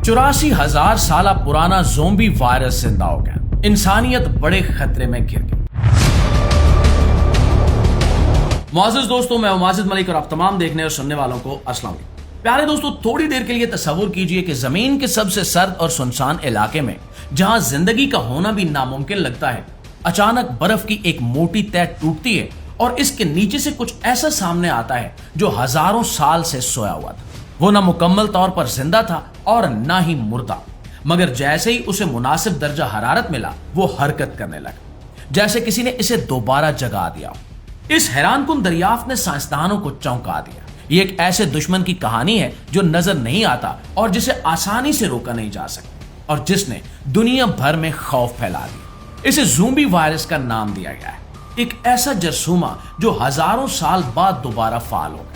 84,000 साल पुराना zombie virus जिंदा हो गया। इंसानियत बड़े खतरे में घिर गई। मुआज़िज़ दोस्तों, मैं माजिद मलिक और आप तमाम देखने और सुनने वालों को अस्सलाम वालेकुम। प्यारे दोस्तों, थोड़ी देर के लिए तसव्वुर कीजिए कि जमीन के सबसे सर्द और सुनसान इलाके में, जहां जिंदगी का होना भी नामुमकिन लगता है, अचानक बर्फ की एक मोटी तह टूटती है और इसके नीचे से कुछ ऐसा सामने आता है जो हजारों साल से सोया हुआ था। वो ना मुकम्मल तौर पर जिंदा था और ना ही मुर्दा, मगर जैसे ही उसे मुनासिब दर्जा हरारत मिला वो हरकत करने लगा, जैसे किसी ने इसे दोबारा जगा दिया। इस हैरानकुन दरियाफ्त ने साइंसदानों को चौंका दिया। ये एक ऐसे दुश्मन की कहानी है जो नजर नहीं आता और जिसे आसानी से रोका नहीं जा सकता, और जिसने दुनिया भर में खौफ फैला दिया। इसे ज़ोंबी वायरस का नाम दिया गया है, एक ऐसा जरसूमा जो हजारों साल बाद दोबारा फाल हो गया।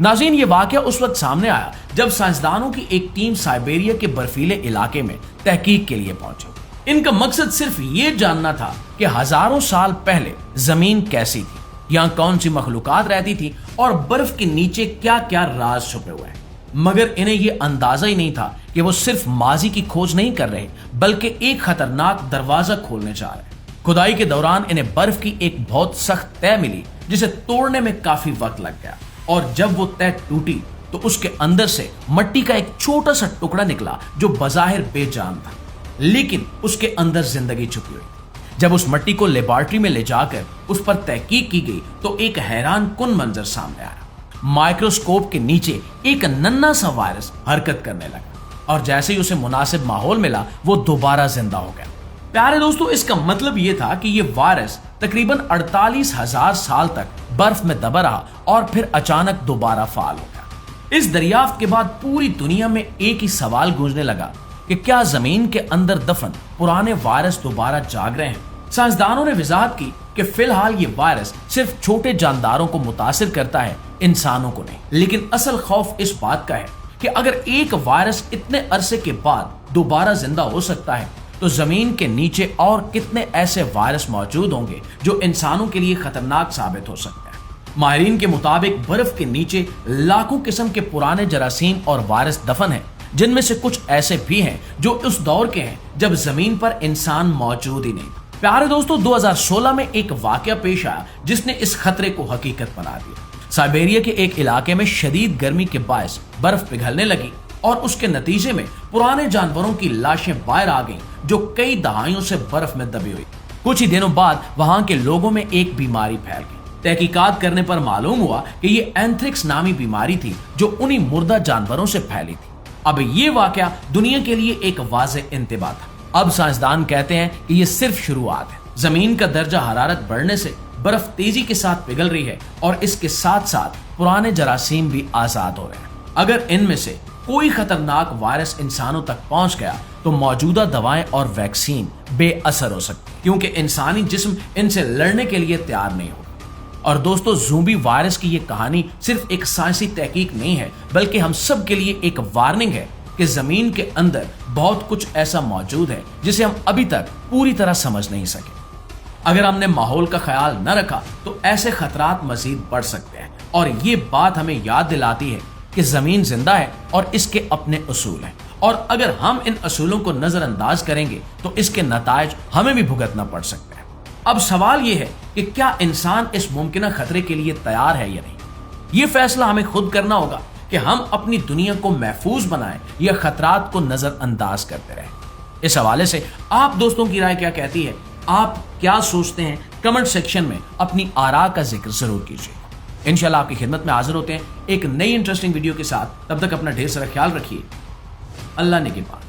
नाज़रीन, ये वाकया उस वक्त सामने आया जब साइंसदानों की एक टीम साइबेरिया के बर्फीले इलाके में तहकीक के लिए पहुंची। इनका मकसद सिर्फ ये जानना था कि हजारों साल पहले जमीन कैसी थी, यहाँ कौन सी मखलूकात रहती थी और बर्फ के नीचे क्या क्या राज छुपे हुए हैं। मगर इन्हें यह अंदाजा ही नहीं था कि वो सिर्फ माजी की खोज नहीं कर रहे, बल्कि एक खतरनाक दरवाजा खोलने जा रहे। खुदाई के दौरान इन्हें बर्फ की एक बहुत सख्त तह मिली जिसे तोड़ने में काफी वक्त लग गया, और जब वो तह टूटी तो उसके अंदर से मिट्टी का एक छोटा सा टुकड़ा निकला जो बज़ाहिर बेजान था, लेकिन उसके अंदर जिंदगी छुपी हुई थी। जब उस मिट्टी को लेबॉर्ट्री में ले जाकर उस पर तहकीक की गई तो एक हैरान कुन मंजर सामने आया। माइक्रोस्कोप के नीचे एक नन्हा सा वायरस हरकत करने लगा, और जैसे ही उसे मुनासिब माहौल मिला वो दोबारा जिंदा हो गया। प्यारे दोस्तों, इसका मतलब यह था कि यह वायरस तकरीबन 48,000 साल तक बर्फ में दबा रहा और फिर अचानक दोबारा फाल हो गया। इस दरियाफ्त के बाद पूरी दुनिया में एक ही सवाल गूंजने लगा कि क्या जमीन के अंदर दफन पुराने वायरस दोबारा जाग रहे हैं। साइंसदानों ने वजाहत की कि फिलहाल ये वायरस सिर्फ छोटे जानदारों को मुतासिर करता है, इंसानों को नहीं। लेकिन असल खौफ इस बात का है कि अगर एक वायरस इतने अरसे के बाद दोबारा जिंदा हो सकता है तो जमीन के नीचे और कितने ऐसे वायरस मौजूद होंगे जो इंसानों के लिए खतरनाक साबित हो सकते हैं। माहिरीन के मुताबिक बर्फ के नीचे लाखों किस्म के पुराने जरासीम और वायरस दफन हैं, जिनमें से कुछ ऐसे भी हैं जो उस दौर के हैं जब जमीन पर इंसान मौजूद ही नहीं था। प्यारे दोस्तों, 2016 में एक वाकया पेश आया जिसने इस खतरे को हकीकत बना दिया। साइबेरिया के एक इलाके में शदीद गर्मी के बायस बर्फ पिघलने लगी और उसके नतीजे में पुराने जानवरों की लाशें बाहर आ गईं जो कई दहाइयों से बर्फ में दबी हुई। कुछ ही दिनों बाद वहां के लोगों में एक बीमारी फैल गई। तहकीकात करने पर मालूम हुआ कि ये एंथ्रेक्स नामी बीमारी थी जो उन्हीं मुर्दा जानवरों से फैली थी। अब ये वाकया दुनिया के लिए एक वाज़ेह इंतबा था। अब साइंसदान कहते हैं कि ये सिर्फ शुरुआत है। जमीन का दर्जा हरारत बढ़ने से बर्फ तेजी के साथ पिघल रही है और इसके साथ साथ पुराने जरासीम भी आजाद हो रहे हैं। अगर इनमें से कोई खतरनाक वायरस इंसानों तक पहुंच गया तो मौजूदा दवाएं और वैक्सीन बेअसर हो सकती, क्योंकि इंसानी जिस्म इनसे लड़ने के लिए तैयार नहीं होगा। और दोस्तों, ज़ोंबी वायरस की ये कहानी सिर्फ एक साइंसी तहकीक नहीं है, बल्कि हम सब के लिए एक वार्निंग है कि जमीन के अंदर बहुत कुछ ऐसा मौजूद है जिसे हम अभी तक पूरी तरह समझ नहीं सके। अगर हमने माहौल का ख्याल न रखा तो ऐसे खतरात मजीद बढ़ सकते हैं, और ये बात हमें याद दिलाती है कि जमीन जिंदा है और इसके अपने उसूल हैं, और अगर हम इन उसूलों को नजरअंदाज करेंगे तो इसके नतायज हमें भी भुगतना पड़ सकते हैं। अब सवाल यह है कि क्या इंसान इस मुमकिन खतरे के लिए तैयार है या नहीं। यह फैसला हमें खुद करना होगा कि हम अपनी दुनिया को महफूज बनाएं या खतरात को नजरअंदाज करते रहें। इस हवाले से आप दोस्तों की राय क्या कहती है, आप क्या सोचते हैं, कमेंट सेक्शन में अपनी आरा का जिक्र जरूर कीजिए। इंशाल्लाह आपकी खिदमत में हाजिर होते हैं एक नई इंटरेस्टिंग वीडियो के साथ। तब तक अपना ढेर सारा ख्याल रखिए। अल्लाह ने के बाद।